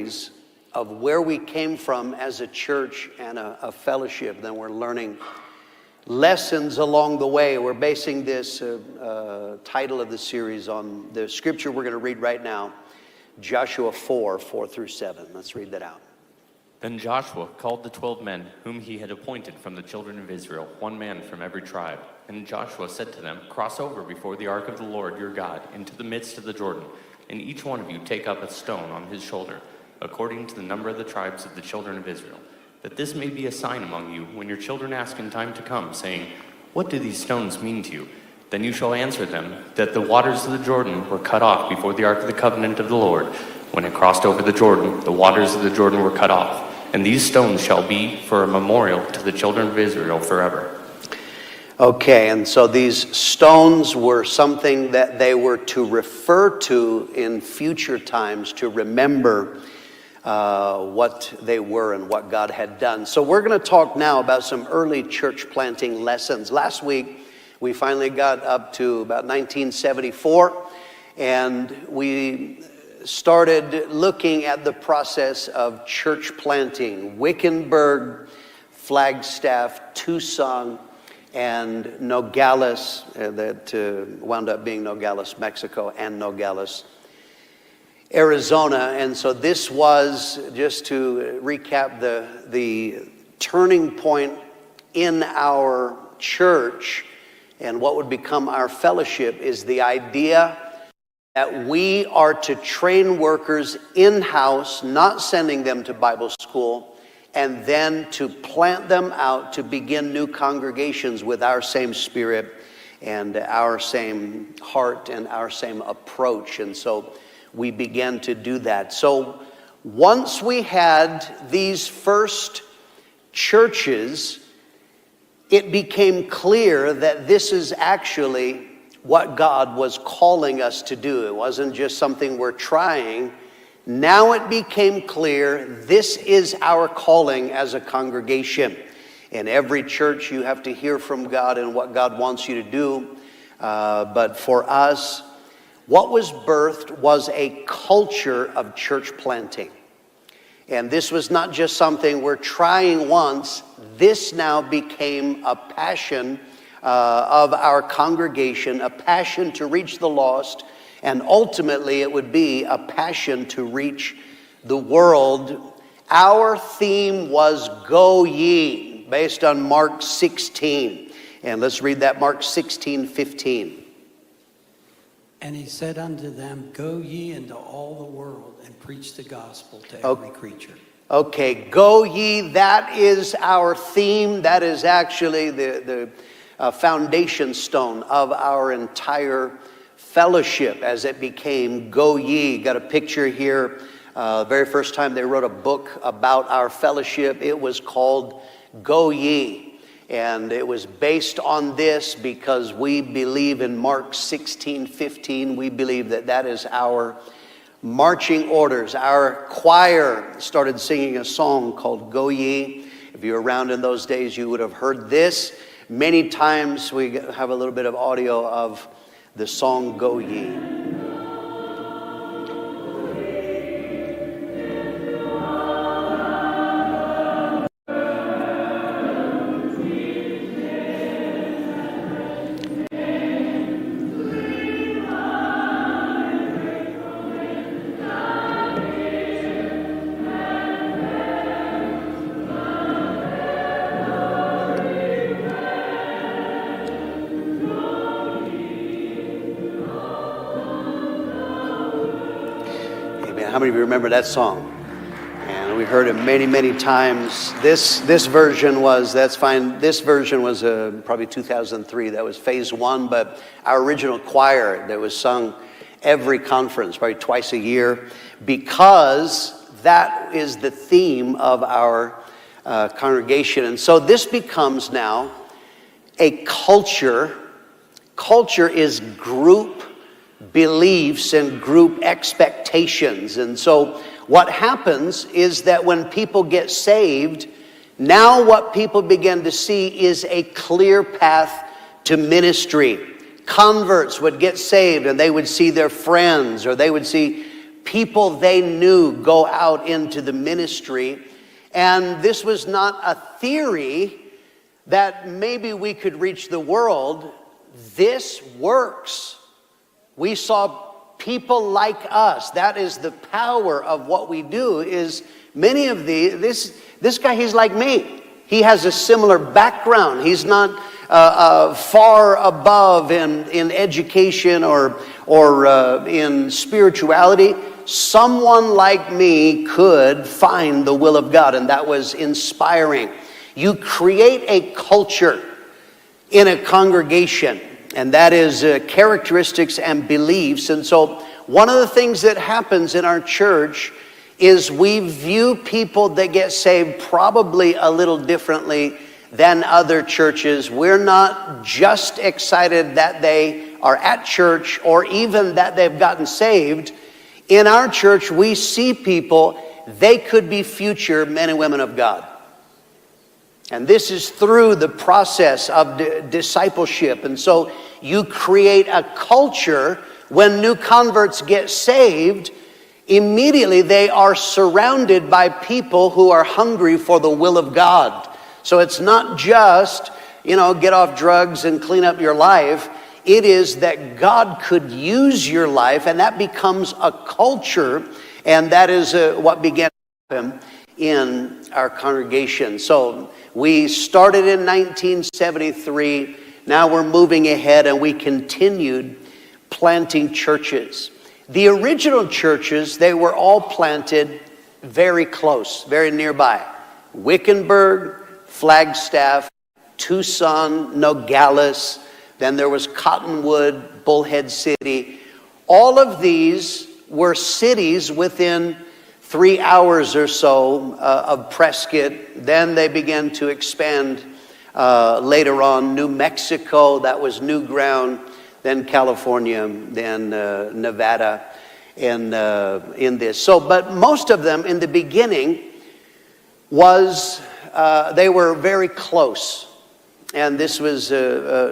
memories of where we came from as a church and a fellowship. Then we're learning lessons along the way. We're basing this title of the series on the scripture we're going to read right now, Joshua 4:4-7. Let's read that out. Then Joshua called the 12 men whom he had appointed from the children of Israel, one man from every tribe. And Joshua said to them, "Cross over before the ark of the Lord your God into the midst of the Jordan, and each one of you take up a stone on his shoulder, according to the number of the tribes of the children of Israel, that this may be a sign among you when your children ask in time to come, saying, 'What do these stones mean to you?' Then you shall answer them that the waters of the Jordan were cut off before the ark of the covenant of the Lord. When it crossed over the Jordan, the waters of the Jordan were cut off. And these stones shall be for a memorial to the children of Israel forever." Okay, and so these stones were something that they were to refer to in future times to remember what they were and what God had done. So we're going to talk now about some early church planting lessons. Last week, we finally got up to about 1974, and we started looking at the process of church planting. Wickenburg, Flagstaff, Tucson, and Nogales, that wound up being Nogales, Mexico, and Nogales, Arizona. And so this was, just to recap, the turning point in our church and what would become our fellowship is the idea that we are to train workers in-house, not sending them to Bible school, and then to plant them out to begin new congregations with our same spirit and our same heart and our same approach. And so we began to do that. So once we had these first churches, it became clear that this is actually what God was calling us to do. It wasn't just something we're trying. Now it became clear this is our calling as a congregation. In every church, you have to hear from God and what God wants you to do. But for us, what was birthed was a culture of church planting. And this was not just something we're trying once. This now became a passion of our congregation, a passion to reach the lost, and ultimately it would be a passion to reach the world. Our theme was "Go Ye," based on Mark 16. And let's read that, Mark 16:15. And he said unto them, "Go ye into all the world and preach the gospel to every creature." Okay, go ye, that is our theme. That is actually the foundation stone of our entire fellowship as it became "Go Ye." Got a picture here. Very first time they wrote a book about our fellowship, it was called "Go Ye." And it was based on this because we believe in Mark 16:15. We believe that that is our marching orders. Our choir started singing a song called "Go Ye." If you were around in those days, you would have heard this. Many times we have a little bit of audio of the song "Go Ye." How many of you remember that song? And we heard it many, many times. This version was, that's fine. This version was probably 2003. That was phase one. But our original choir that was sung every conference, probably twice a year, because that is the theme of our congregation. And so this becomes now a culture. Culture is group beliefs and group expectations. And so what happens is that when people get saved, now what people begin to see is a clear path to ministry. Converts would get saved and they would see their friends, or they would see people they knew go out into the ministry. And this was not a theory that maybe we could reach the world. This works. We saw people like us. That is the power of what we do. Is many of this guy, he's like me. He has a similar background. He's not far above in education or in spirituality. Someone like me could find the will of God, and that was inspiring. You create a culture in a congregation, and that is characteristics and beliefs. And so one of the things that happens in our church is we view people that get saved probably a little differently than other churches. We're not just excited that they are at church or even that they've gotten saved. In our church, we see people, they could be future men and women of God. And this is through the process of discipleship. And so you create a culture. When new converts get saved, immediately they are surrounded by people who are hungry for the will of God. So it's not just, get off drugs and clean up your life. It is that God could use your life, and that becomes a culture. And that is what began to happen in our congregation. So we started in 1973. Now we're moving ahead, and we continued planting churches. The original churches, they were all planted very close, very nearby. Wickenburg, Flagstaff, Tucson, Nogales. Then there was Cottonwood, Bullhead City. All of these were cities within 3 hours or so of Prescott. Then they began to expand later on. New Mexico, that was new ground. Then California, then Nevada, and in this. So, but most of them in the beginning they were very close. And this was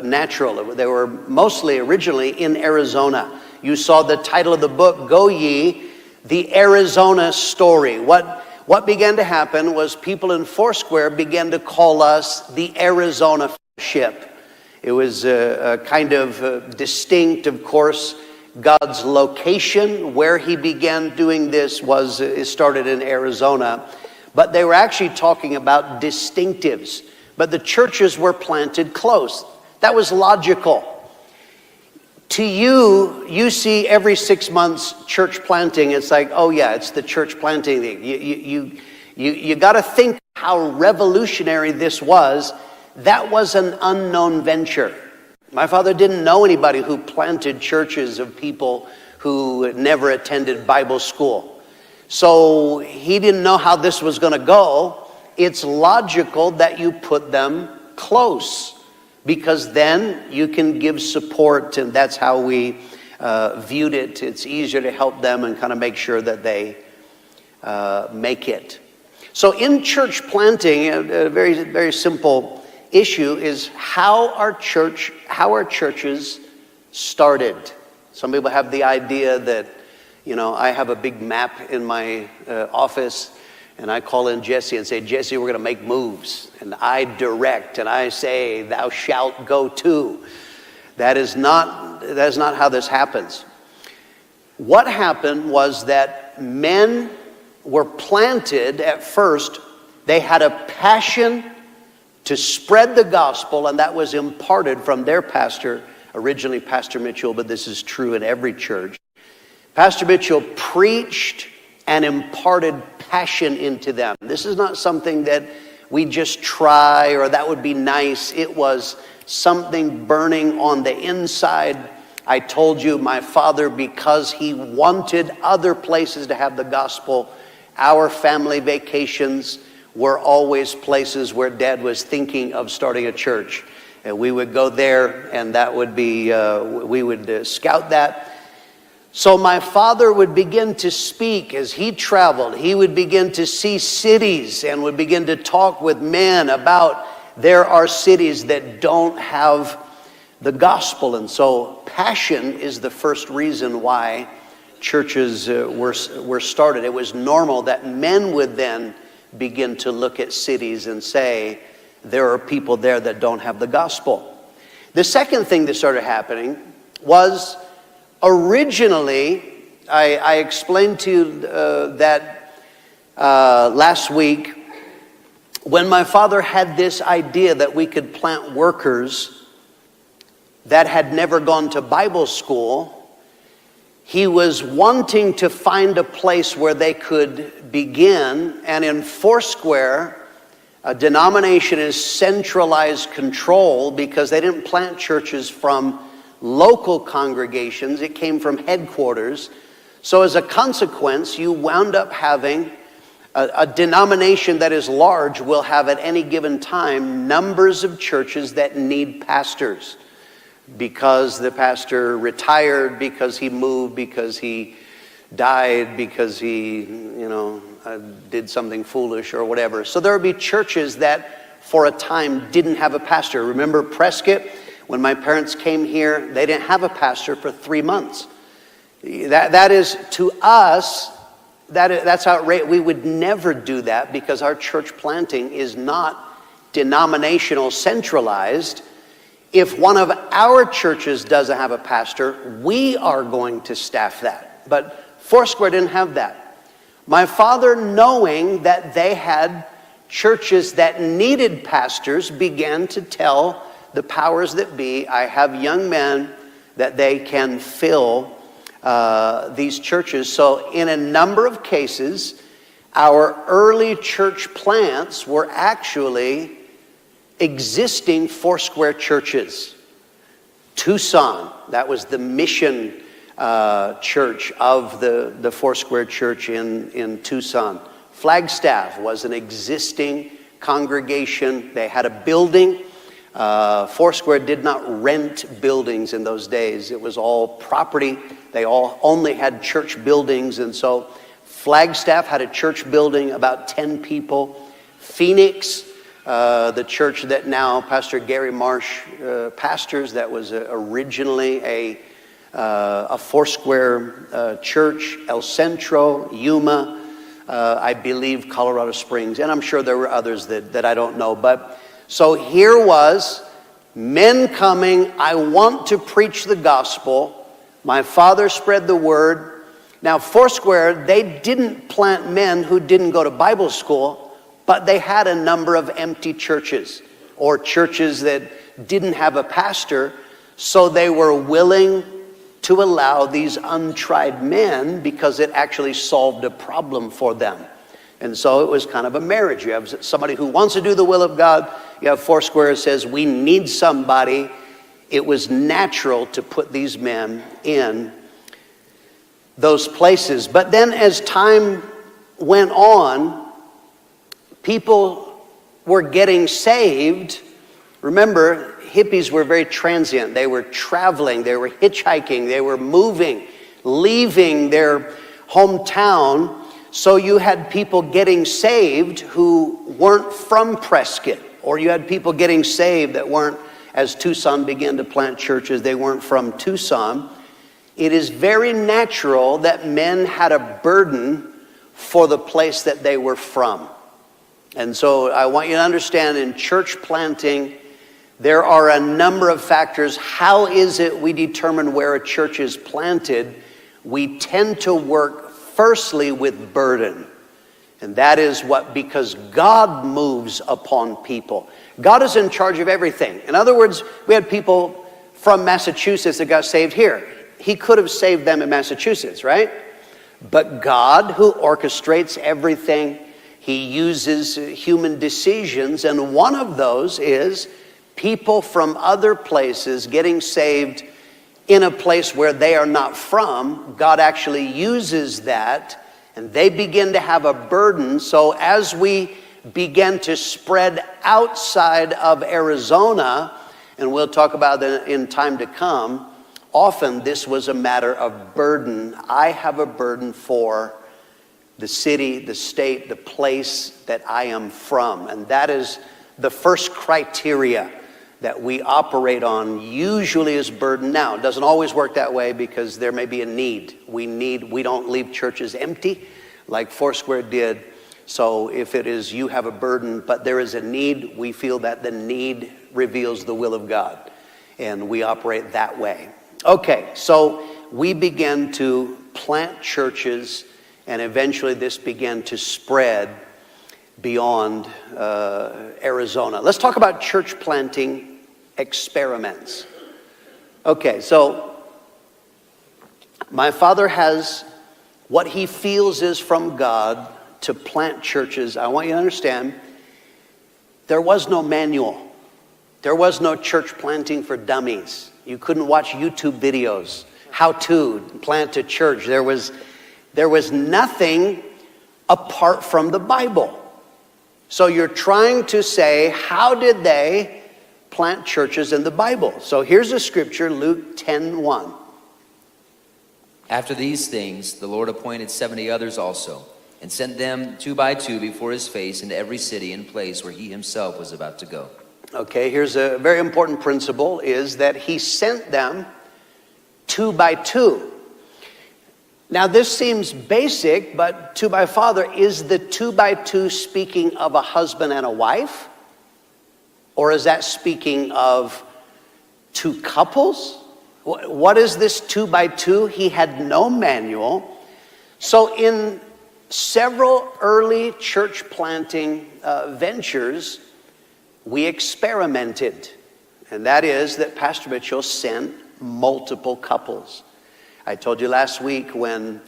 natural. They were mostly originally in Arizona. You saw the title of the book, Go Ye, the Arizona Story. What began to happen was people in Foursquare began to call us the Arizona Fellowship. It was kind of distinct, of course. God's location, where he began doing this, it started in Arizona. But they were actually talking about distinctives. But the churches were planted close. That was logical. To you see every 6 months church planting. It's like, oh yeah, it's the church planting thing. You got to think how revolutionary this was. That was an unknown venture. My father didn't know anybody who planted churches of people who never attended Bible school. So he didn't know how this was going to go. It's logical that you put them close, because then you can give support, and that's how we viewed it. It's easier to help them and kind of make sure that they make it. So in church planting, a very, very simple issue is how our churches started. Some people have the idea that, I have a big map in my office, and I call in Jesse and say, Jesse, we're going to make moves. And I direct, and I say, thou shalt go to. That is not how this happens. What happened was that men were planted at first. They had a passion to spread the gospel, and that was imparted from their pastor, originally Pastor Mitchell, but this is true in every church. Pastor Mitchell preached and imparted passion into them. This is not something that we just try or that would be nice. It was something burning on the inside. I told you, my father, because he wanted other places to have the gospel, our family vacations were always places where Dad was thinking of starting a church. And we would go there, and that would be, we would scout that. So my father would begin to speak as he traveled. He would begin to see cities and would begin to talk with men about there are cities that don't have the gospel. And so passion is the first reason why churches were started. It was normal that men would then begin to look at cities and say, there are people there that don't have the gospel. The second thing that started happening was originally, I explained to you that last week, when my father had this idea that we could plant workers that had never gone to Bible school, he was wanting to find a place where they could begin, and in Foursquare, a denomination is centralized control because they didn't plant churches from local congregations, it came from headquarters. So as a consequence, you wound up having a denomination that is large will have at any given time numbers of churches that need pastors. Because the pastor retired, because he moved, because he died, because he, did something foolish or whatever. So there would be churches that for a time didn't have a pastor. Remember Prescott? When my parents came here, they didn't have a pastor for 3 months. That is, to us, that's outrageous. We would never do that because our church planting is not denominational centralized. If one of our churches doesn't have a pastor, we are going to staff that. But Foursquare didn't have that. My father, knowing that they had churches that needed pastors, began to tell the powers that be, I have young men that they can fill these churches. So in a number of cases, our early church plants were actually existing Foursquare churches. Tucson, that was the mission church of the Foursquare church in Tucson. Flagstaff was an existing congregation. They had a building. Foursquare did not rent buildings in those days. It was all property. They all only had church buildings. And so Flagstaff had a church building, about 10 people. Phoenix, the church that now Pastor Gary Marsh pastors, that was originally a Foursquare church. El Centro, Yuma, I believe Colorado Springs, and I'm sure there were others that I don't know. But so here was men coming, I want to preach the gospel. My father spread the word. Now Foursquare, they didn't plant men who didn't go to Bible school, but they had a number of empty churches or churches that didn't have a pastor, so they were willing to allow these untried men because it actually solved a problem for them. And so it was kind of a marriage. You have somebody who wants to do the will of God. You have Foursquare that says, we need somebody. It was natural to put these men in those places. But then as time went on, people were getting saved. Remember, hippies were very transient. They were traveling, they were hitchhiking, they were moving, leaving their hometown. So you had people getting saved who weren't from Prescott, or you had people getting saved that weren't, as Tucson began to plant churches, they weren't from Tucson. It is very natural that men had a burden for the place that they were from. And so I want you to understand, in church planting, there are a number of factors. How is it we determine where a church is planted? We tend to work firstly with burden. And that is because God moves upon people. God is in charge of everything. In other words, we had people from Massachusetts that got saved here. He could have saved them in Massachusetts, right? But God, who orchestrates everything, he uses human decisions. And one of those is people from other places getting saved in a place where they are not from. God actually uses that, and they begin to have a burden. So as we begin to spread outside of Arizona, and we'll talk about that in time to come, often this was a matter of burden. I have a burden for the city, the state, the place that I am from. And that is the first criteria that we operate on usually is burden. Now, it doesn't always work that way because there may be a need. We don't leave churches empty like Foursquare did. So if it is you have a burden, but there is a need, we feel that the need reveals the will of God. And we operate that way. Okay, so we began to plant churches, and eventually this began to spread beyond Arizona. Let's talk about church planting experiments. Okay, so my father has what he feels is from God to plant churches. I want you to understand, there was no manual. There was no church planting for dummies. You couldn't watch YouTube videos, how to plant a church. There was nothing apart from the Bible. So you're trying to say, how did they plant churches in the Bible? So here's a scripture, Luke 10:1. After these things, the Lord appointed 70 others also, and sent them 2 by 2 before his face into every city and place where he himself was about to go. Okay, here's a very important principle, is that he sent them 2 by 2. Now this seems basic, but 2 by father, is the 2 by 2 speaking of a husband and a wife? Or is that speaking of 2 couples? What is this 2 by 2? He had no manual. So in several early church planting ventures, we experimented. And that is that Pastor Mitchell sent multiple couples. I told you last week when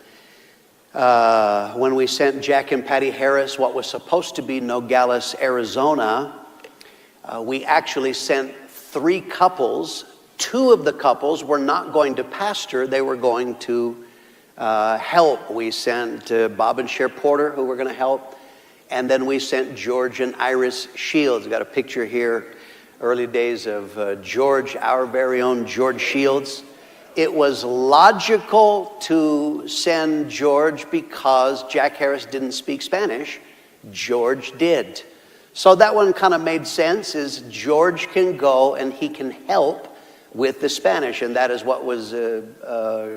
we sent Jack and Patty Harris what was supposed to be Nogales, Arizona, we actually sent 3 couples. 2 of the couples were not going to pastor, they were going to help. We sent Bob and Cher Porter, who were going to help, and then we sent George and Iris Shields. Got a picture here, early days of George, our very own George Shields. It was logical to send George because Jack Harris didn't speak Spanish. George did. So that one kind of made sense, is George can go and he can help with the Spanish. And that is what was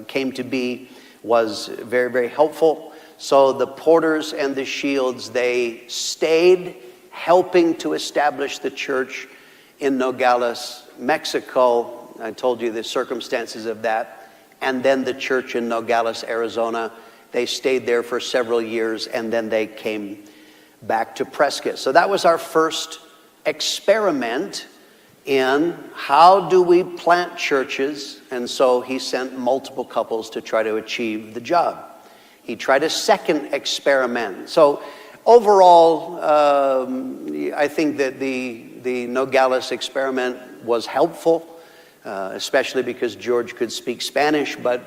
came to be, was very, very helpful. So the Porters and the Shields, they stayed helping to establish the church in Nogales, Mexico. I told you the circumstances of that. And then the church in Nogales, Arizona, they stayed there for several years, and then they came back to Prescott. So that was our first experiment in how do we plant churches. And so he sent multiple couples to try to achieve the job. He tried a second experiment. So overall, I think that the Nogales experiment was helpful, especially because George could speak Spanish, but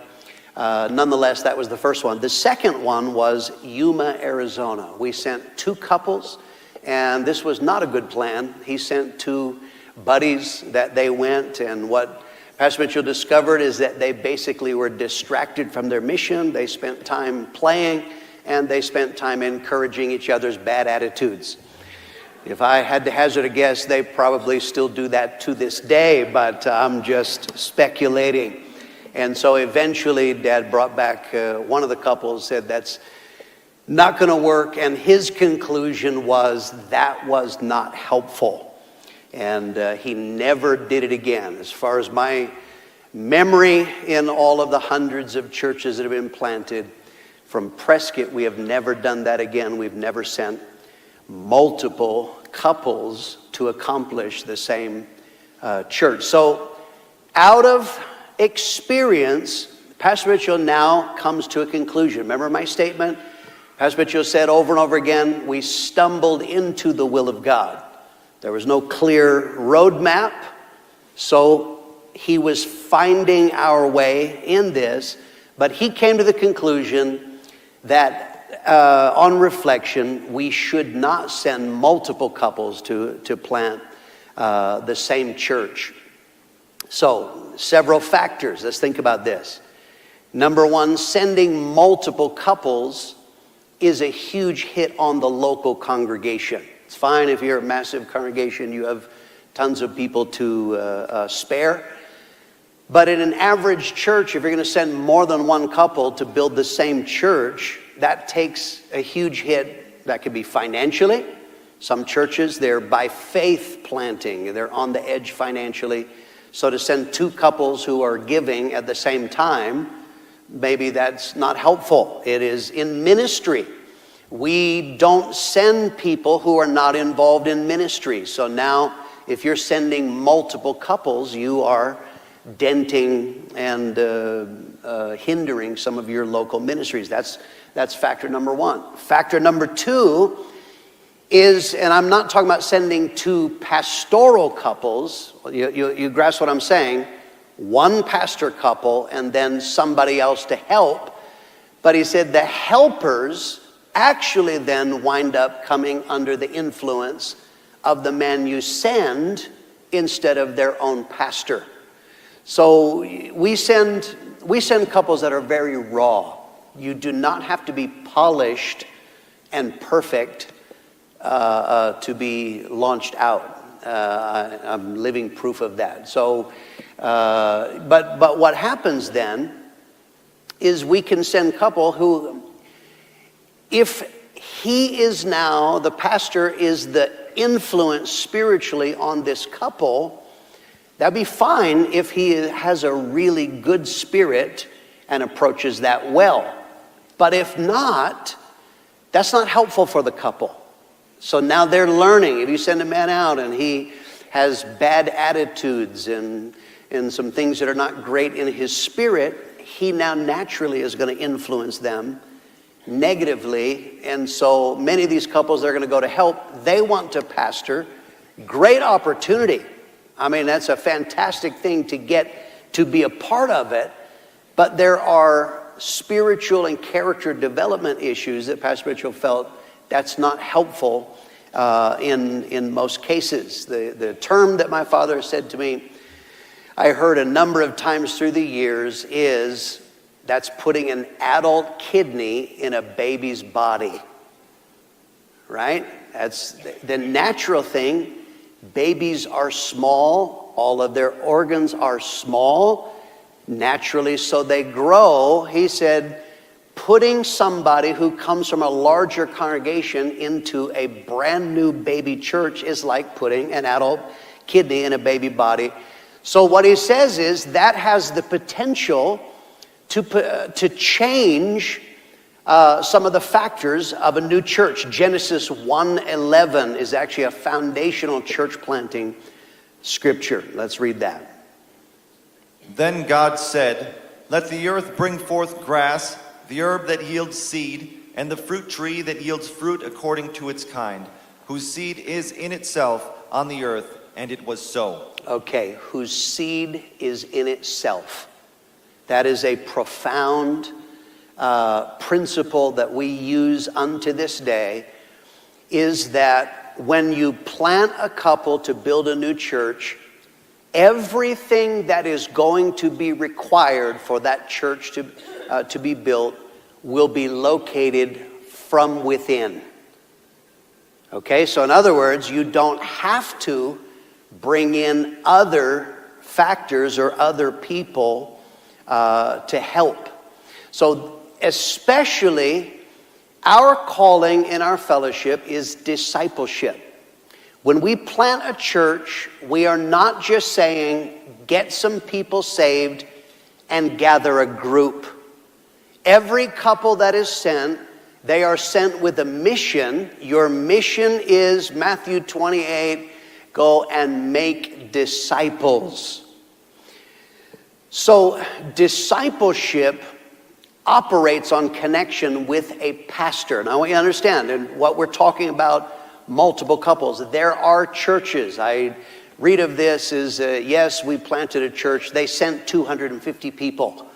nonetheless, that was the first one. The second one was Yuma, Arizona. We sent 2 couples, and this was not a good plan. He sent 2 buddies that they went, and what Pastor Mitchell discovered is that they basically were distracted from their mission. They spent time playing, and they spent time encouraging each other's bad attitudes. If I had to hazard a guess, they probably still do that to this day, but I'm just speculating. And so eventually Dad brought back one of the couples, said that's not going to work, and his conclusion was that was not helpful. And he never did it again. As far as my memory, in all of the hundreds of churches that have been planted from Prescott, we have never done that again. We've never sent multiple couples to accomplish the same church. So out of experience, Pastor Mitchell now comes to a conclusion. Remember my statement? Pastor Mitchell said over and over again, we stumbled into the will of God. There was no clear roadmap, so he was finding our way in this, but he came to the conclusion that on reflection, we should not send multiple couples to plant the same church. So, several factors. Let's think about this. Number one, sending multiple couples is a huge hit on the local congregation. It's fine if you're a massive congregation, you have tons of people to spare. But in an average church, if you're going to send more than one couple to build the same church, that takes a huge hit. That could be financially. Some churches, they're by faith planting. They're on the edge financially. So to send two couples who are giving at the same time, maybe that's not helpful. It is in ministry. We don't send people who are not involved in ministry. So now, if you're sending multiple couples, you are denting and hindering some of your local ministries. That's factor number one. Factor number two is, and I'm not talking about sending two pastoral couples. You grasp what I'm saying? One pastor couple and then somebody else to help. But he said the helpers actually then wind up coming under the influence of the man you send instead of their own pastor. So we send couples that are very raw. You do not have to be polished and perfect to be launched out. I'm living proof of that. So, but what happens then is we can send couple who, if he is now, the pastor is the influence spiritually on this couple, that'd be fine if he has a really good spirit and approaches that well. But if not, that's not helpful for the couple. So now they're learning. If you send a man out and he has bad attitudes and some things that are not great in his spirit, he now naturally is going to influence them negatively. And so many of these couples that are going to go to help, they want to pastor. Great opportunity. I mean, that's a fantastic thing to get to be a part of it. But there are spiritual and character development issues that Pastor Mitchell felt that's not helpful in most cases. The term that my father said to me, I heard a number of times through the years, is that's putting an adult kidney in a baby's body. Right? That's the natural thing. Babies are small. All of their organs are small. Naturally, so they grow. He said, putting somebody who comes from a larger congregation into a brand new baby church is like putting an adult kidney in a baby body. So what he says is that has the potential to change some of the factors of a new church. Genesis 1:11 is actually a foundational church planting scripture. Let's read that. Then God said, "Let the earth bring forth grass, the herb that yields seed, and the fruit tree that yields fruit according to its kind, whose seed is in itself on the earth." And it was so. Okay, whose seed is in itself. That is a profound principle that we use unto this day, is that when you plant a couple to build a new church, everything that is going to be required for that church to be built will be located from within. Okay, so in other words, you don't have to bring in other factors or other people to help. So especially our calling in our fellowship is discipleship. When we plant a church, we are not just saying, get some people saved and gather a group. Every couple that is sent, they are sent with a mission. Your mission is Matthew 28, go and make disciples. So discipleship operates on connection with a pastor. Now I want you to understand, and what we're talking about, multiple couples. There are churches. I read of this is, yes, we planted a church. They sent 250 people.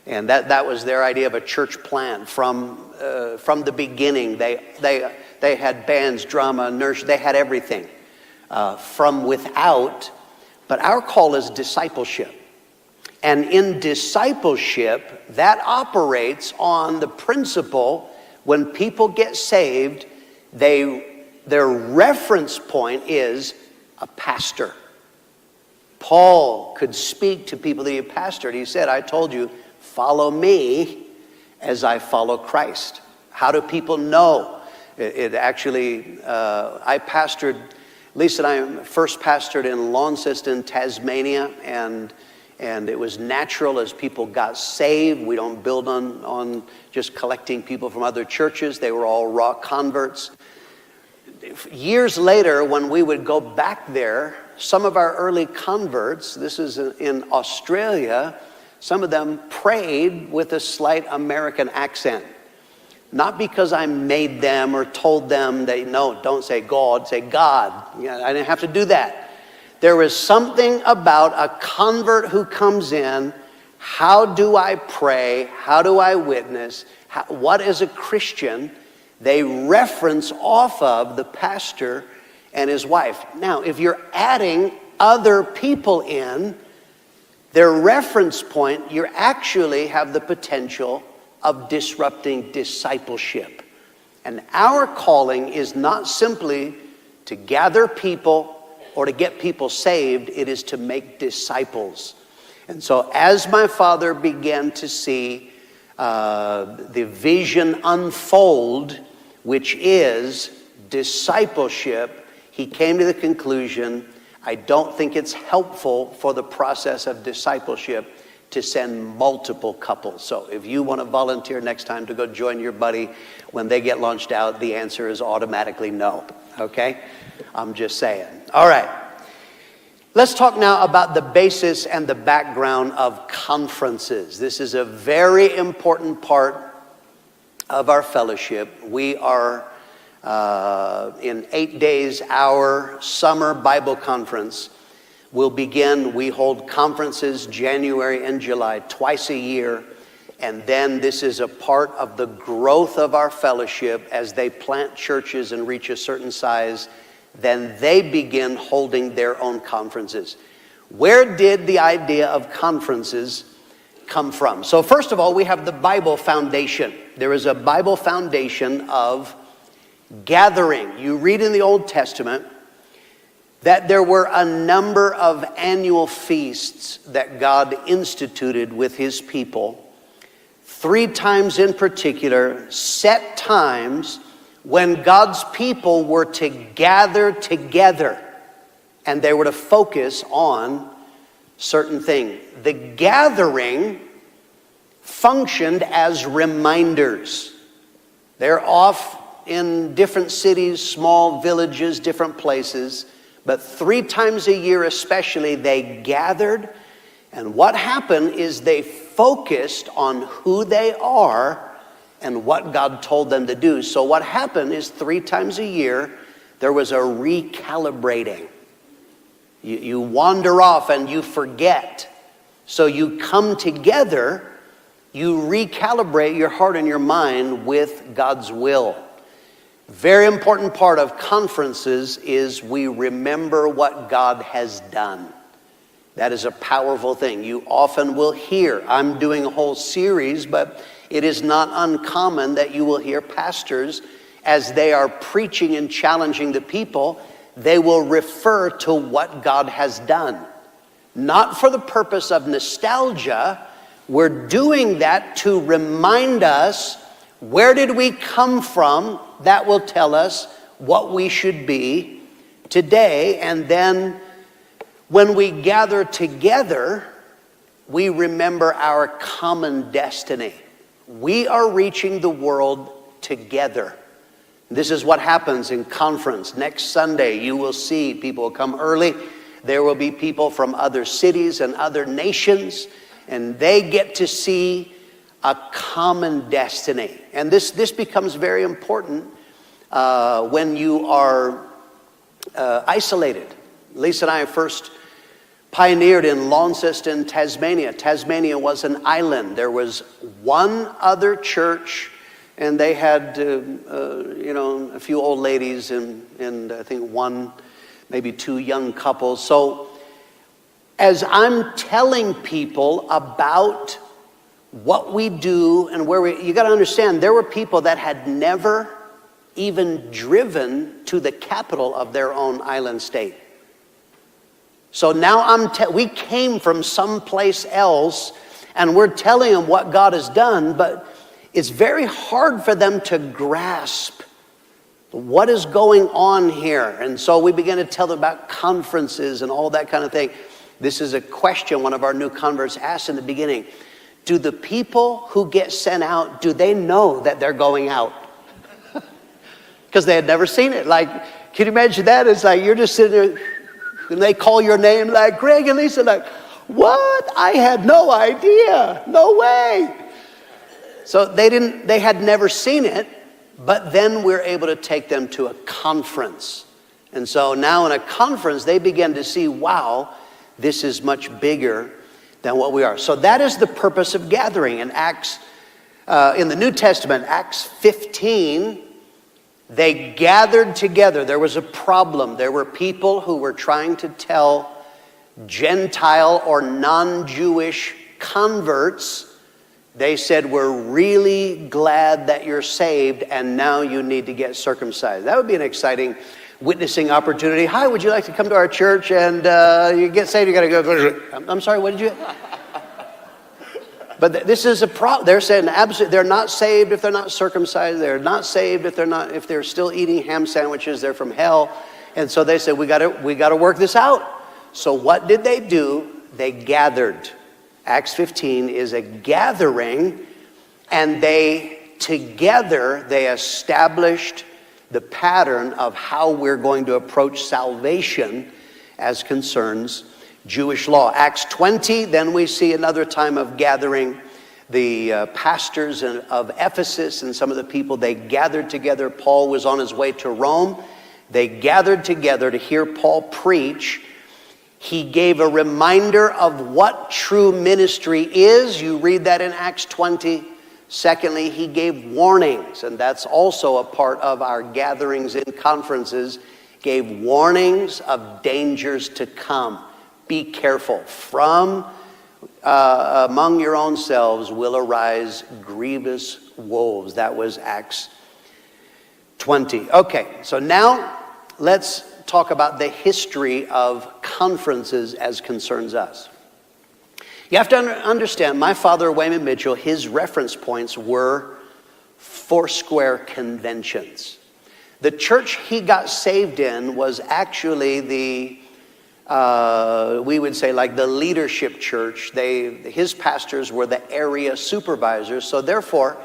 And that was their idea of a church plant from the beginning. They had bands, drama, nursery. They had everything from without. But our call is discipleship. And in discipleship, that operates on the principle when people get saved, their reference point is a pastor. Paul could speak to people that he pastored. He said, I told you, follow me as I follow Christ. How do people know? It actually, I pastored, Lisa and I first pastored in Launceston, Tasmania, and it was natural as people got saved. We don't build on just collecting people from other churches. They were all raw converts. Years later, when we would go back there, some of our early converts, this is in Australia, some of them prayed with a slight American accent. Not because I made them or told them that, no, don't say God, say God. Yeah, I didn't have to do that. There was something about a convert who comes in. How do I pray? How do I witness? What is a Christian? They reference off of the pastor and his wife. Now, if you're adding other people in, their reference point, you actually have the potential of disrupting discipleship. And our calling is not simply to gather people or to get people saved, it is to make disciples. And so as my father began to see the vision unfold, which is discipleship, he came to the conclusion, I don't think it's helpful for the process of discipleship to send multiple couples. So if you want to volunteer next time to go join your buddy when they get launched out, the answer is automatically no, okay? I'm just saying. All right. Let's talk now about the basis and the background of conferences. This is a very important part of our fellowship. We are in 8 days, our summer Bible conference will begin. We hold conferences January and July, twice a year. And then this is a part of the growth of our fellowship as they plant churches and reach a certain size. Then they begin holding their own conferences. Where did the idea of conferences come from? So first of all, we have the Bible foundation. There is a Bible foundation of gathering. You read in the Old Testament that there were a number of annual feasts that God instituted with his people. 3 times in particular, set times when God's people were to gather together and they were to focus on certain things. The gathering functioned as reminders. They're off in different cities, small villages, different places, but 3 times a year especially, they gathered, and what happened is they focused on who they are and what God told them to do. So what happened is 3 times a year, there was a recalibrating. You wander off and you forget. So you come together, you recalibrate your heart and your mind with God's will. Very important part of conferences is we remember what God has done. That is a powerful thing. You often will hear, I'm doing a whole series, but it is not uncommon that you will hear pastors, as they are preaching and challenging the people, they will refer to what God has done. Not for the purpose of nostalgia. We're doing that to remind us, where did we come from? That will tell us what we should be today. And then when we gather together, we remember our common destiny. We are reaching the world together. This is what happens in conference. Next Sunday, you will see people come early. There will be people from other cities and other nations, and they get to see a common destiny. And this becomes very important when you are isolated. Lisa and I first pioneered in Launceston, Tasmania. Tasmania was an island. There was one other church, and they had a few old ladies and I think 1, maybe 2 young couples. So as I'm telling people about what we do and you got to understand, there were people that had never even driven to the capital of their own island state. So now we came from someplace else, and we're telling them what God has done, but it's very hard for them to grasp what is going on here. And so we began to tell them about conferences and all that kind of thing. This is a question one of our new converts asked in the beginning. Do the people who get sent out, do they know that they're going out? Because they had never seen it. Like, can you imagine that? It's like you're just sitting there and they call your name like Greg and Lisa, like, what? I had no idea. No way. So they had never seen it, but then we're able to take them to a conference. And so now in a conference, they begin to see, wow, this is much bigger than what we are. So that is the purpose of gathering. In in the New Testament, Acts 15, they gathered together. There was a problem. There were people who were trying to tell Gentile or non-Jewish converts, they said, we're really glad that you're saved and now you need to get circumcised. That would be an exciting witnessing opportunity. Hi, would you like to come to our church and you get saved? You got to go. I'm sorry, what did you? But this is a problem. They're saying they're not saved if they're not circumcised. They're not saved if they're still eating ham sandwiches. They're from hell. And so they said, we got to work this out. So what did they do? They gathered. Acts 15 is a gathering, and together they established the pattern of how we're going to approach salvation as concerns Jewish law. Acts 20, then we see another time of gathering. The pastors of Ephesus and some of the people, they gathered together. Paul was on his way to Rome. They gathered together to hear Paul preach. He gave a reminder of what true ministry is. You read that in Acts 20. Secondly, he gave warnings, and that's also a part of our gatherings in conferences. Gave warnings of dangers to come. Be careful. From among your own selves will arise grievous wolves. That was Acts 20. Okay, so now let's talk about the history of conferences as concerns us. You have to understand, my father, Wayman Mitchell, his reference points were Foursquare conventions. The church he got saved in was actually we would say like the leadership church. His pastors were the area supervisors. So therefore,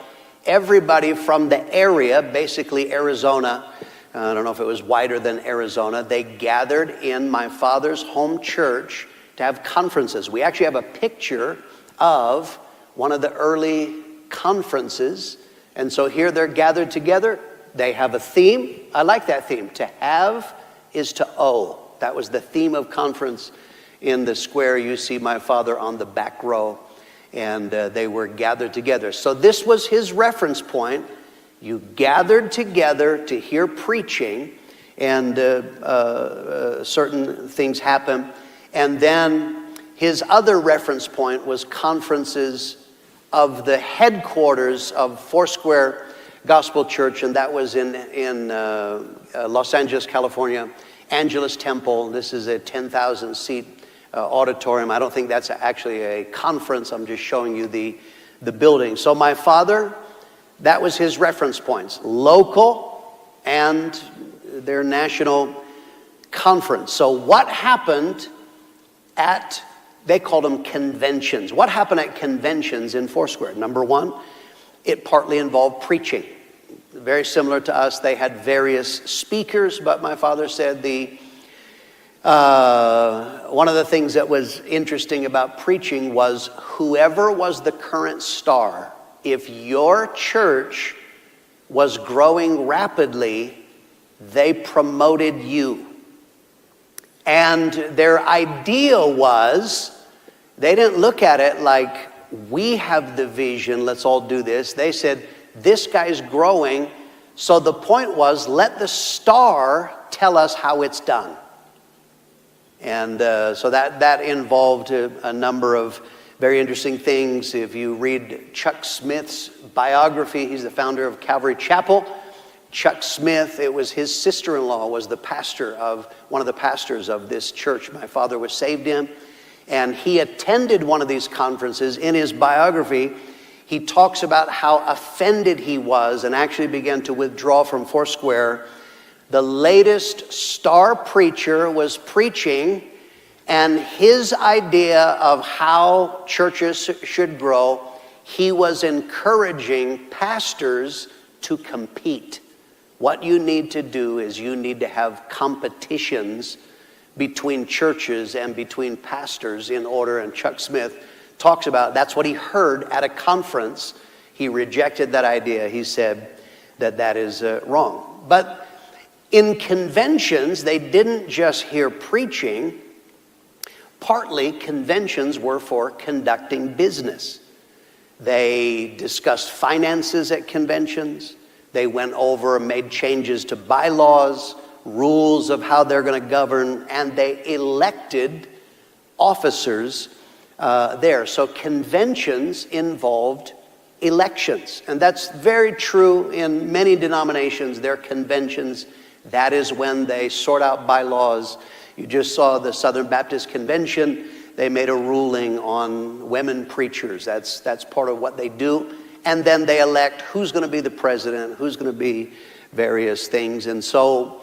everybody from the area, basically Arizona, I don't know if it was wider than Arizona, they gathered in my father's home church to have conferences. We actually have a picture of one of the early conferences. And so here they're gathered together. They have a theme. I like that theme. To have is to owe. That was the theme of conference in the square. You see my father on the back row. And they were gathered together. So this was his reference point. You gathered together to hear preaching, and certain things happen. And then his other reference point was conferences of the headquarters of Foursquare Gospel Church, and that was in Los Angeles, California, Angelus Temple. This is a 10,000 seat auditorium. I don't think that's actually a conference. I'm just showing you the building. So my father, that was his reference points, local and their national conference. So what happened they called them conventions. What happened at conventions in Foursquare? Number one, it partly involved preaching. Very similar to us, they had various speakers, but my father said one of the things that was interesting about preaching was whoever was the current star, if your church was growing rapidly, they promoted you. And their idea was, they didn't look at it like, we have the vision, let's all do this. They said, this guy's growing. So the point was, let the star tell us how it's done. And so that involved a number of very interesting things. If you read Chuck Smith's biography, he's the founder of Calvary Chapel. Chuck Smith, it was his sister-in-law, was the pastor of, one of the pastors of this church my father was saved in. And he attended one of these conferences. In his biography, he talks about how offended he was and actually began to withdraw from Foursquare. The latest star preacher was preaching, and his idea of how churches should grow, he was encouraging pastors to compete. What you need to do is you need to have competitions between churches and between pastors in order, and Chuck Smith talks about, that's what he heard at a conference. He rejected that idea. He said that that is wrong. But in conventions, they didn't just hear preaching. Partly, conventions were for conducting business. They discussed finances at conventions. They went over and made changes to bylaws, rules of how they're going to govern, and they elected officers there. So conventions involved elections. And that's very true in many denominations. Their conventions, that is when they sort out bylaws. You just saw the Southern Baptist Convention. They made a ruling on women preachers. That's part of what they do. And then they elect who's going to be the president, who's going to be various things. And so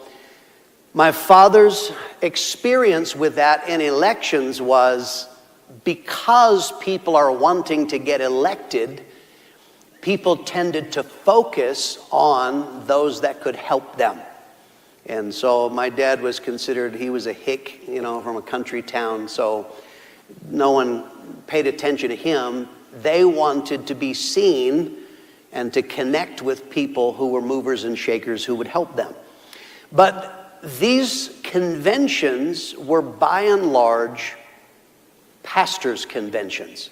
my father's experience with that in elections was, because people are wanting to get elected, people tended to focus on those that could help them. And so my dad was considered, he was a hick, from a country town, so no one paid attention to him. They wanted to be seen and to connect with people who were movers and shakers who would help them. But these conventions were by and large pastors' conventions.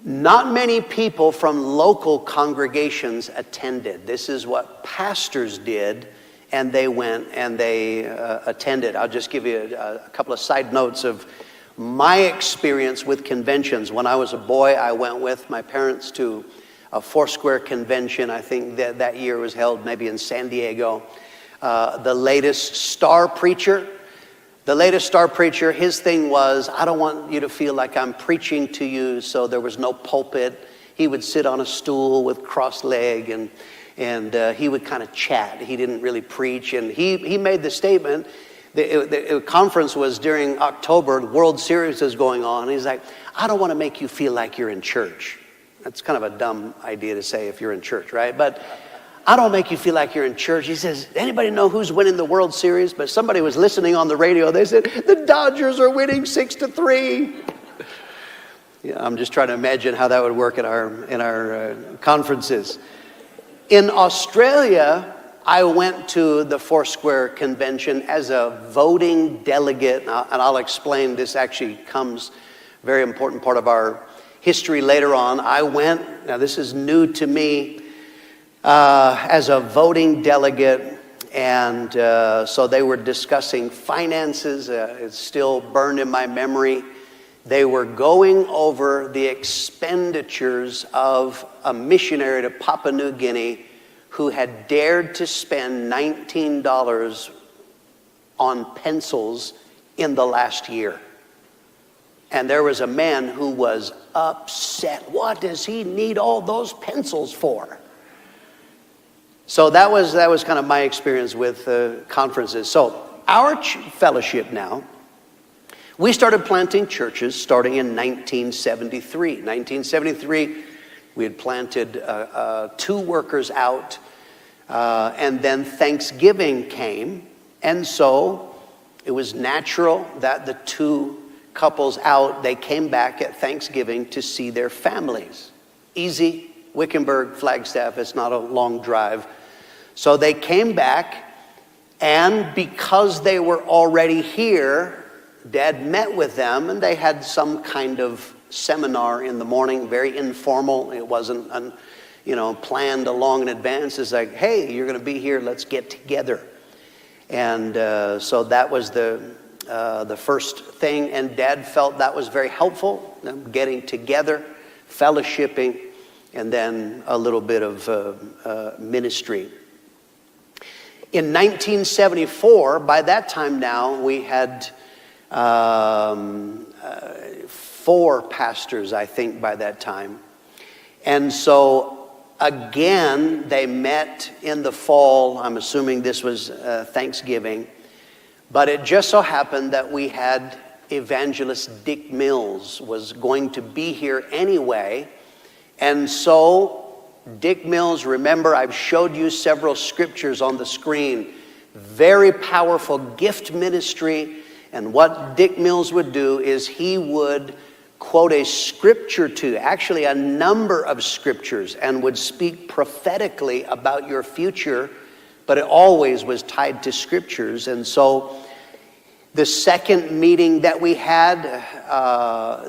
Not many people from local congregations attended. This is what pastors did, and they went and they attended. I'll just give you a couple of side notes of my experience with conventions. When I was a boy, I went with my parents to a Foursquare convention. I think that year was held maybe in San Diego. The latest star preacher, his thing was, I don't want you to feel like I'm preaching to you, so there was no pulpit. He would sit on a stool with crossed leg, and he would kind of chat. He didn't really preach, and he made the statement. The conference was during October, the World Series was going on. He's like, I don't want to make you feel like you're in church. That's kind of a dumb idea to say if you're in church, right? But I don't make you feel like you're in church. He says, anybody know who's winning the World Series? But somebody was listening on the radio. They said, the Dodgers are winning 6-3. Yeah, I'm just trying to imagine how that would work in our conferences. In Australia, I went to the Foursquare convention as a voting delegate, and I'll explain, this actually comes very important part of our history later on. I went, now this is new to me, as a voting delegate, and so they were discussing finances. It's still burned in my memory. They were going over the expenditures of a missionary to Papua New Guinea who had dared to spend $19 on pencils in the last year. And there was a man who was upset. What does he need all those pencils for? So that was kind of my experience with conferences. So our fellowship now, we started planting churches starting in 1973. 1973, we had planted 2 workers out, and then Thanksgiving came, and so it was natural that the 2 couples out, they came back at Thanksgiving to see their families. Easy, Wickenburg, Flagstaff, it's not a long drive. So they came back, and because they were already here, Dad met with them, and they had some kind of seminar in the morning, very informal. It wasn't, planned along in advance. It's like, hey, you're going to be here. Let's get together. And so that was the first thing. And Dad felt that was very helpful, getting together, fellowshipping, and then a little bit of ministry. In 1974, by that time now, we had 4 pastors, I think, by that time. And so, again, they met in the fall. I'm assuming this was Thanksgiving. But it just so happened that we had evangelist Dick Mills was going to be here anyway. And so Dick Mills, remember, I've showed you several scriptures on the screen. Very powerful gift ministry. And what Dick Mills would do is he would quote a scripture to, actually a number of scriptures, and would speak prophetically about your future, but it always was tied to scriptures. And so the second meeting that we had,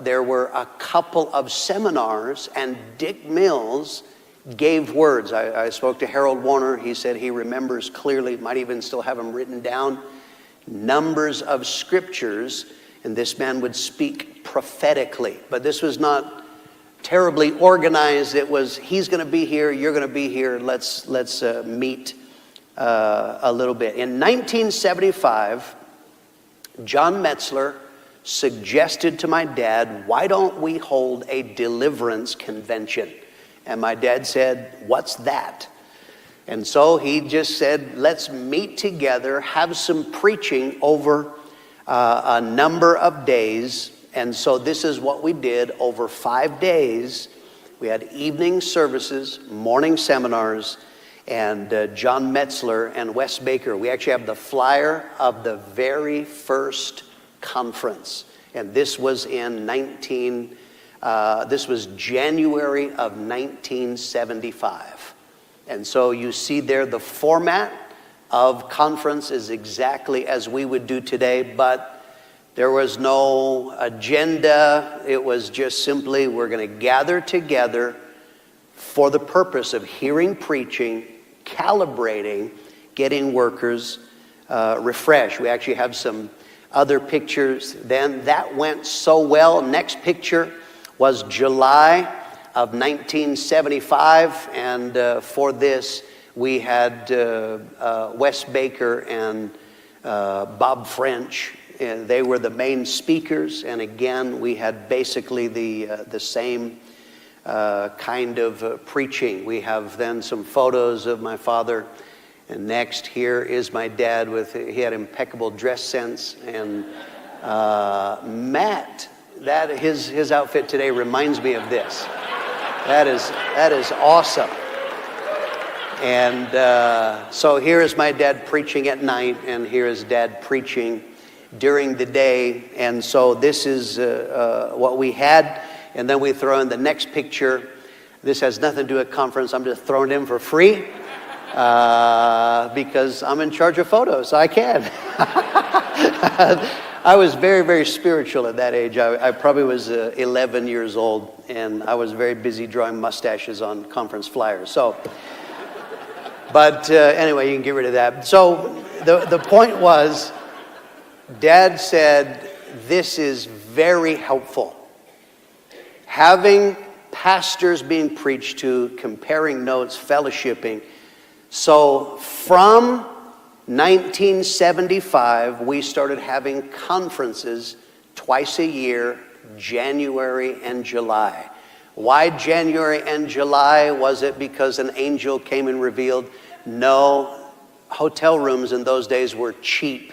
there were a couple of seminars, and Dick Mills gave words. I spoke to Harold Warner. He said he remembers clearly, might even still have them written down, numbers of scriptures, and this man would speak prophetically. But this was not terribly organized. It was, he's going to be here, you're going to be here, let's meet a little bit. In 1975, John Metzler suggested to my dad, why don't we hold a deliverance convention? And my dad said, what's that? And so he just said, let's meet together, have some preaching over a number of days. And so this is what we did over 5 days. We had evening services, morning seminars, and John Metzler and Wes Baker. We actually have the flyer of the very first conference. And this was this was January of 1975. And so you see there the format of conference is exactly as we would do today, but there was no agenda. It was just simply, we're going to gather together for the purpose of hearing preaching, calibrating, getting workers refreshed. We actually have some other pictures then. That went so well. Next picture was July of 1975, and for this we had Wes Baker and Bob French. And they were the main speakers, and again we had basically the same kind of preaching. We have then some photos of my father, and next here is my dad he had impeccable dress sense, and Matt, that his outfit today reminds me of this. That is awesome. And so here is my dad preaching at night, and here is Dad preaching during the day. And so this is what we had. And then we throw in the next picture. This has nothing to do with conference. I'm just throwing it in for free because I'm in charge of photos, so I can. I was very, very spiritual at that age. I probably was 11 years old, and I was very busy drawing mustaches on conference flyers. So, but anyway, you can get rid of that. So the point was, Dad said, this is very helpful. Having pastors being preached to, comparing notes, fellowshipping. So from 1975, we started having conferences twice a year, January and July. Why January and July? Was it because an angel came and revealed? No, hotel rooms in those days were cheap,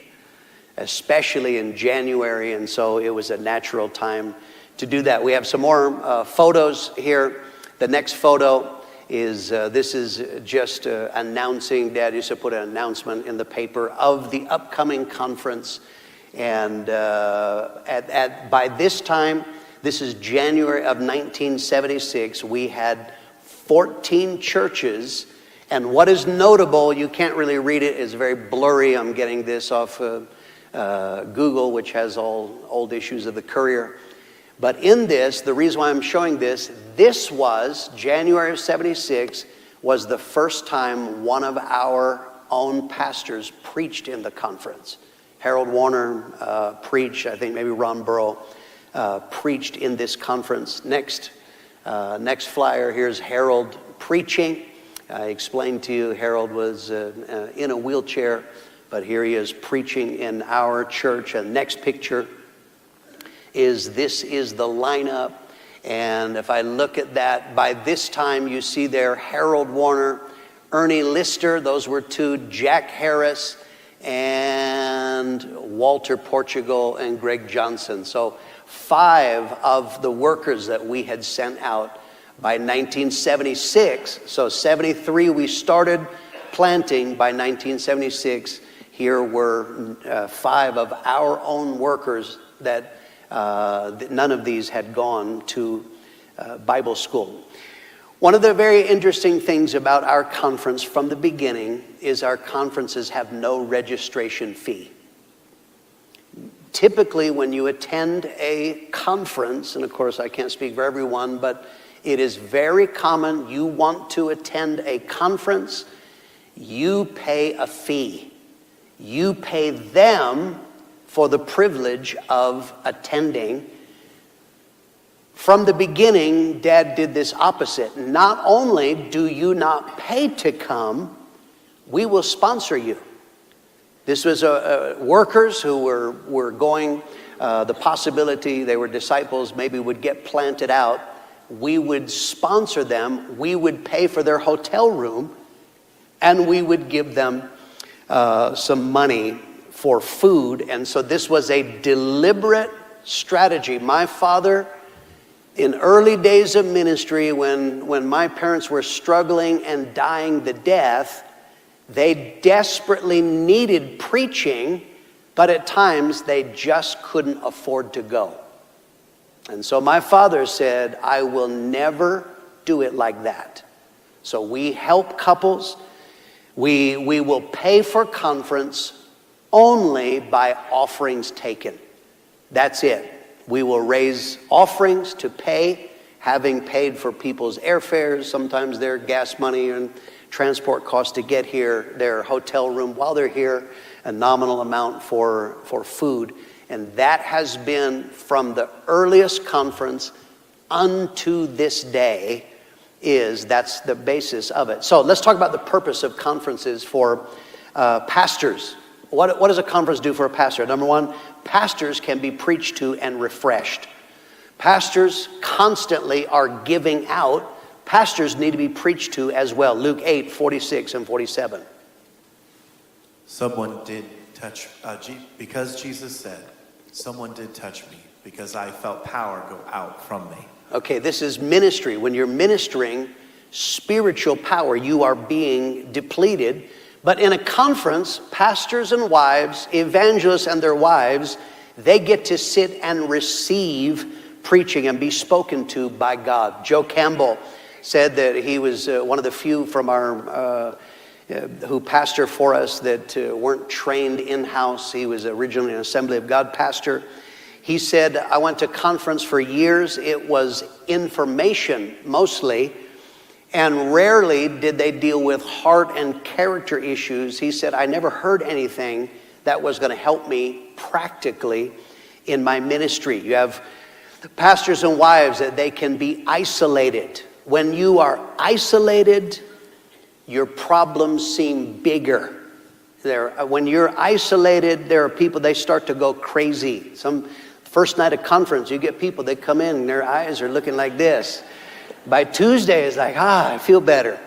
especially in January, and so it was a natural time to do that. We have some more photos here. The next photo is, this is just announcing, Dad used to put an announcement in the paper of the upcoming conference. And by this time, this is January of 1976, we had 14 churches. And what is notable, you can't really read it, it's very blurry. I'm getting this off Google, which has all old issues of the Courier. But in this, the reason why I'm showing this was January of 76, was the first time one of our own pastors preached in the conference. Harold Warner preached, I think maybe Ron Burrow preached in this conference. Next flyer, here's Harold preaching. I explained to you Harold was in a wheelchair, but here he is preaching in our church. And next picture is the lineup. And if I look at that, by this time you see there Harold Warner, Ernie Lister, those were two, Jack Harris, and Walter Portugal and Greg Johnson. So 5 of the workers that we had sent out by 1976. So 73 we started planting. By 1976, here were 5 of our own workers that none of these had gone to Bible school. One of the very interesting things about our conference from the beginning is our conferences have no registration fee. Typically, when you attend a conference, and of course I can't speak for everyone, but it is very common, you want to attend a conference, you pay a fee. You pay them for the privilege of attending. From the beginning, Dad did this opposite. Not only do you not pay to come, we will sponsor you. This was workers who were going, the possibility they were disciples, maybe would get planted out. We would sponsor them. We would pay for their hotel room, and we would give them some money for food. And so this was a deliberate strategy. My father, in early days of ministry, when my parents were struggling and dying the death, they desperately needed preaching, but at times they just couldn't afford to go. And so my father said, I will never do it like that. So we help couples. We will pay for conference only by offerings taken. That's it. We will raise offerings to pay, having paid for people's airfares, sometimes their gas money and transport costs to get here, their hotel room while they're here, a nominal amount for food. And that has been from the earliest conference unto this day, that's the basis of it. So let's talk about the purpose of conferences for pastors. What does a conference do for a pastor? Number one, pastors can be preached to and refreshed. Pastors constantly are giving out. Pastors need to be preached to as well. Luke 8, 46 and 47. Someone did touch, because Jesus said, someone did touch me because I felt power go out from me. Okay, this is ministry. When you're ministering spiritual power, you are being depleted. But in a conference, pastors and wives, evangelists and their wives, they get to sit and receive preaching and be spoken to by God. Joe Campbell said that he was one of the few from our who pastor for us that weren't trained in-house. He was originally an Assembly of God pastor. He said, I went to conference for years. It was information mostly, and rarely did they deal with heart and character issues. He said, I never heard anything that was going to help me practically in my ministry. You have pastors and wives that they can be isolated. When you are isolated, your problems seem bigger. When you're isolated, there are people, they start to go crazy. First night of conference, you get people, they come in and their eyes are looking like this. By Tuesday, it's like, I feel better.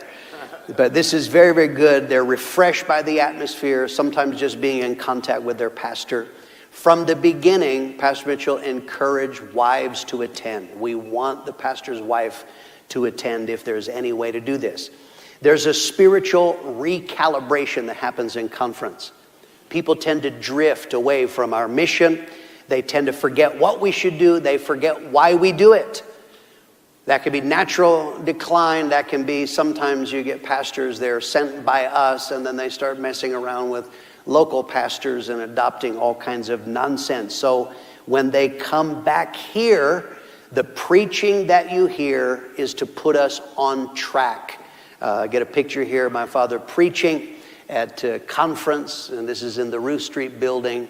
But this is very, very good. They're refreshed by the atmosphere, sometimes just being in contact with their pastor. From the beginning, Pastor Mitchell encouraged wives to attend. We want the pastor's wife to attend if there's any way to do this. There's a spiritual recalibration that happens in conference. People tend to drift away from our mission. They tend to forget what we should do. They forget why we do it. That can be natural decline. That can be sometimes you get pastors, they're sent by us, and then they start messing around with local pastors and adopting all kinds of nonsense. So when they come back here, the preaching that you hear is to put us on track. Get a picture here of my father preaching at a conference, and this is in the Roof Street building.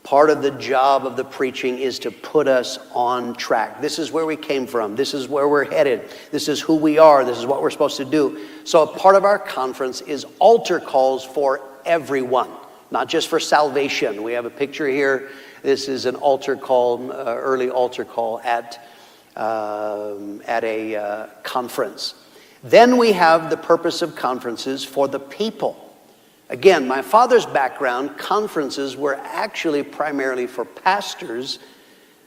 Part of the job of the preaching is to put us on track. This is where we came from. This is where we're headed. This is who we are. This is what we're supposed to do. So a part of our conference is altar calls for everyone, not just for salvation. We have a picture here. This is an altar call, early altar call at a conference. Then we have the purpose of conferences for the people. Again, my father's background, conferences were actually primarily for pastors,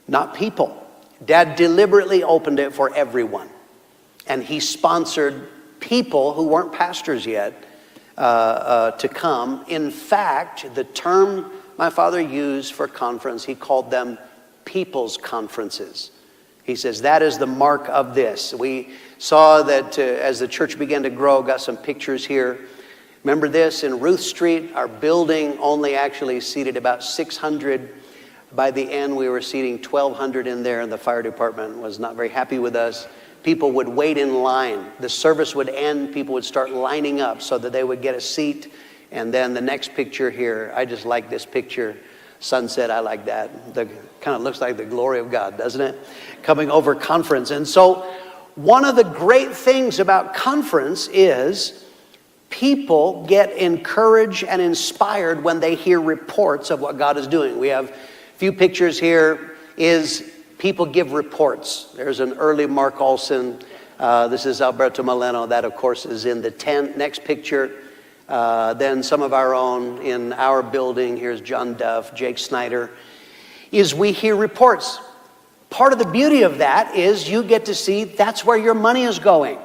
not people. Dad deliberately opened it for everyone. And he sponsored people who weren't pastors yet to come. In fact, the term my father used for conference, he called them people's conferences. He says, that is the mark of this. We saw that as the church began to grow, got some pictures here. Remember this, in Ruth Street, our building only actually seated about 600. By the end, we were seating 1,200 in there, and the fire department was not very happy with us. People would wait in line. The service would end, people would start lining up so that they would get a seat. And then the next picture here, I just like this picture. Sunset, I like that. Kind of looks like the glory of God, doesn't it? Coming over conference. And so one of the great things about conference is people get encouraged and inspired when they hear reports of what God is doing. We have a few pictures here. Is people give reports. There's an early Mark Olson. This is Alberto Moleno. That, of course, is in the tent. Next picture. Then some of our own in our building. Here's John Duff, Jake Snyder. Is we hear reports. Part of the beauty of that is you get to see that's where your money is going.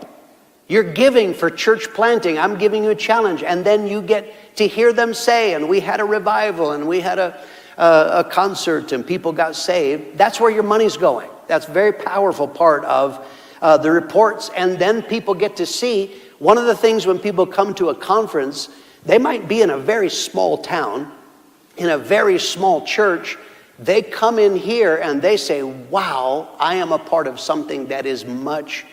You're giving for church planting. I'm giving you a challenge. And then you get to hear them say, and we had a revival, and we had a concert, and people got saved. That's where your money's going. That's a very powerful part of the reports. And then people get to see, one of the things when people come to a conference, they might be in a very small town, in a very small church. They come in here and they say, wow, I am a part of something that is much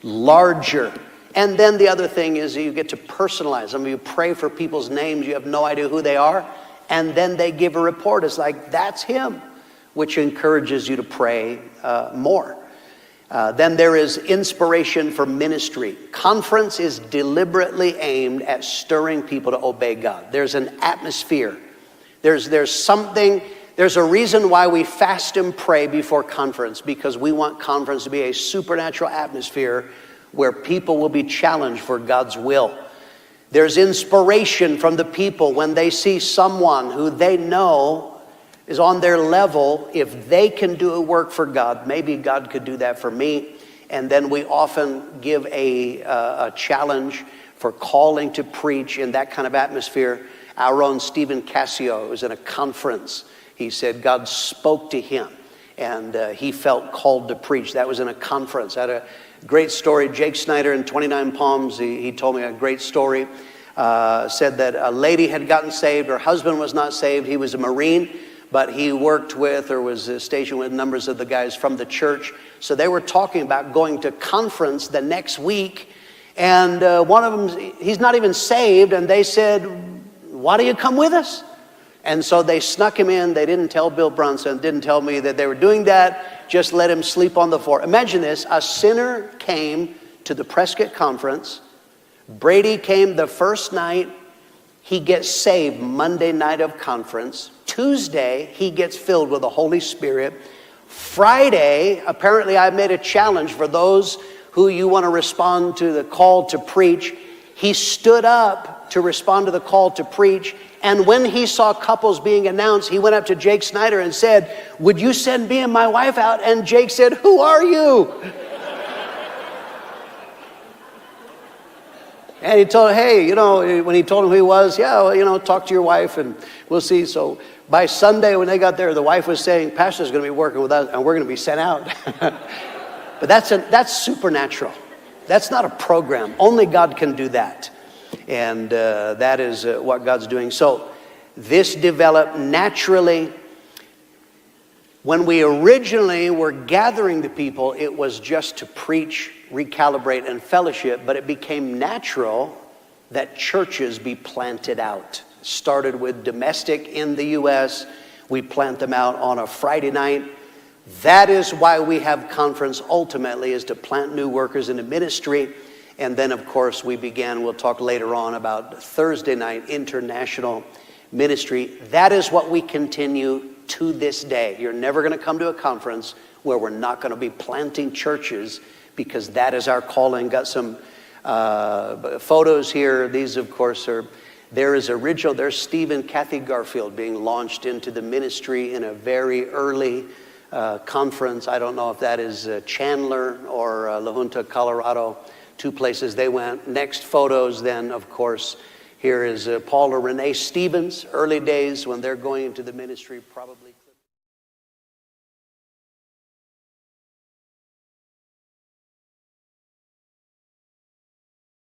larger. And then the other thing is you get to personalize them. You pray for people's names. You have no idea who they are. And then they give a report. It's like, that's him, which encourages you to pray more. Then there is inspiration for ministry. Conference is deliberately aimed at stirring people to obey God. There's an atmosphere. There's something, there's a reason why we fast and pray before conference, because we want conference to be a supernatural atmosphere where people will be challenged for God's will. There's inspiration from the people when they see someone who they know is on their level. If they can do a work for God, maybe God could do that for me. And then we often give a challenge for calling to preach in that kind of atmosphere. Our own Stephen Cassio was in a conference. He said God spoke to him and he felt called to preach. That was in a conference. I had a great story. Jake Snyder in 29 Palms, he told me a great story. Said that a lady had gotten saved. Her husband was not saved. He was a Marine, but he worked with or was stationed with numbers of the guys from the church. So they were talking about going to conference the next week. And one of them, he's not even saved. And they said, why do you come with us? And so they snuck him in. They didn't tell Bill Brunson, didn't tell me that they were doing that. Just let him sleep on the floor. Imagine this. A sinner came to the Prescott conference. Brady came the first night. He gets saved Monday night of conference. Tuesday, he gets filled with the Holy Spirit. Friday, apparently I made a challenge for those who you want to respond to the call to preach. He stood up to respond to the call to preach. And when he saw couples being announced, he went up to Jake Snyder and said, would you send me and my wife out? And Jake said, who are you? And he told him, hey, when he told him who he was, talk to your wife and we'll see. So by Sunday when they got there, the wife was saying, Pastor's going to be working with us and we're going to be sent out. But that's supernatural. That's not a program. Only God can do that. And that is what God's doing. So this developed naturally. When we originally were gathering the people, it was just to preach, recalibrate, and fellowship. But it became natural that churches be planted out. Started with domestic in the U.S. We plant them out on a Friday night. That is why we have conference ultimately, is to plant new workers into ministry. And then, of course, we'll talk later on about Thursday night international ministry. That is what we continue to this day. You're never going to come to a conference where we're not going to be planting churches, because that is our calling. Got some photos here. These, of course, there's Steve and Kathy Garfield being launched into the ministry in a very early conference. I don't know if that is Chandler or La Junta, Colorado, two places they went. Next photos then, of course, here is Paul or Renee Stevens, early days when they're going into the ministry, probably.